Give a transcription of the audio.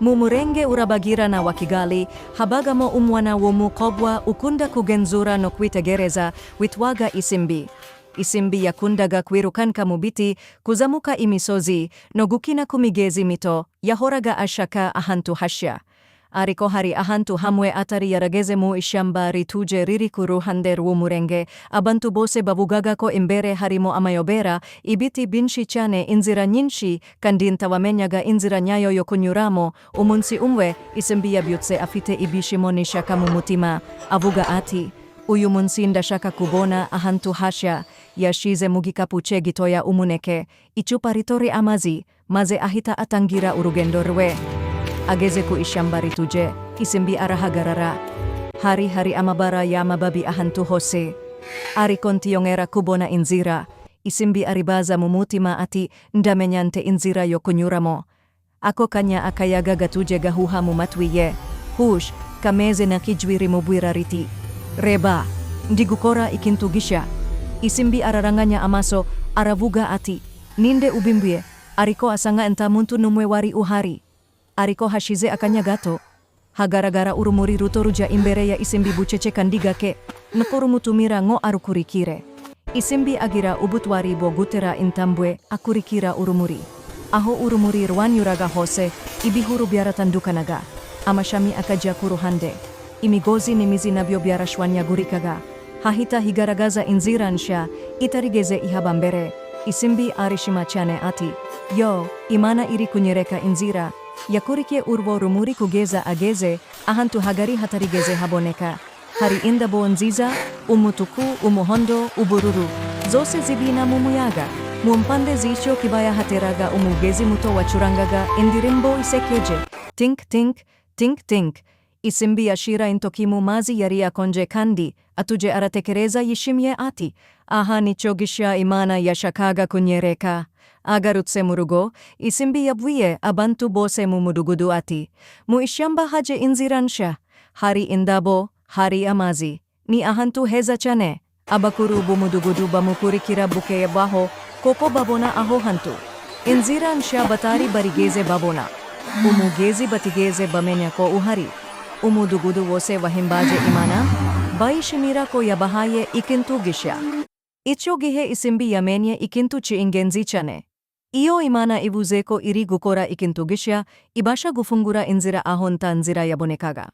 Mumurenge urabagira na wakigali, habagamo umwana w'umukobwa ukunda kugenzura no kwitegereza witwaga Isimbi. Isimbi yakundaga kwirukanka mu biti, kuzamuka imisozi, no gukina ku migezi mito, yahoraga ashaka ahantu hashya. Ariko hari ahantu hamwe atari yarageze mu ishyamba rituje riri ku ruhande rw'umurenge, abantu bose bavugaga ko imbere harimo amayobera, ibiti byinshi cyane, inzira nyinshi, kandi ntawamenyaga inzira nyayo yo kunyuramo. Umunsi umwe, Isimbi yabyutse afite ibyishimo n'ishyaka mu mutima, avuga ati, uyu munsi ndashaka kubona ahantu hashya. Yashize mu gikapu cye gitoya umuneke, icupa rito ry'amazi, maze ahita atangira urugendo rwe. Ageze ku ishyamba rituje, Isimbi arahagarara. Hari amabara y'amababi ahantu hose. Ariko ntiyongera kubona inzira. Isimbi aribaza mu mutima ati, ndamenya nte inzira yo kunyuramo. Ako kanya akayaga gatuje gahuha mu matwi ye. Hush, kameze n'akijwi rimubwira riti, reba, ndi gukora ikintu gishya. Isimbi araranganya amaso, aravuga ati, ninde ubimbwiye? Ariko asanga nta muntu n'umwe wari uhari. Ariko hashize akanya gato, hagaragara urumuri ruto ruja imbere ya Isimbi bucece kandi gake, nuko rumutumira ngo arukurikire. Isimbi agira ubutwari bwo gutera intambwe akurikira urumuri. Aho urumuri rwanyuraga hose, ibihuru byaratandukanaga, amashami akajya ku ruhande, imigozi n'imizi nabyo byarashwanyagurikaga. Hahita higaragaza inzira nshya itarigeze ihaba mbere. Isimbi arishima cyane ati, yo, Imana iri kunyereka inzira. Yakurikiye urwo rumuri kugeza ageze ahantu hagari hatarigeze haboneka. Hari indabo nziza, umutuku, umuhondo, ubururu, zose zibyina mu muyaga. Mu mpande z'icyo kibaya hateraga umugezi muto wacurangaga indirimbo isekeje, tink tink, tink tink. Isimbi yashira intoki mu mazi yari yakonje kandi atuje aratekereza yishimye ati, aha nicyo gishya Imana yashakaga kunyereka. Agarutse mu rugo, Isimbi yabwiye abantu bose mu mudugudu ati, mu ishyamba haje inzira nshya, hari indabo, hari amazi, ni ahantu heza cyane. Abakuru b'umudugudu bamukurikira bukeye bwaho, kuko babona aho hantu inzira nshya batari barigeze babona. Umugezi batigeze bamenya ko uhari. Umudugudu wose wahimbaje Imana, bayishimira ko yabahaye ikintu gishya. Icyo gihe Isimbi yamenye ikintu cy'ingenzi cyane. Iyo Imana ivuze ko iri gukora ikintu gishya, ibasha gufungura inzira aho nta nzira yabonekaga.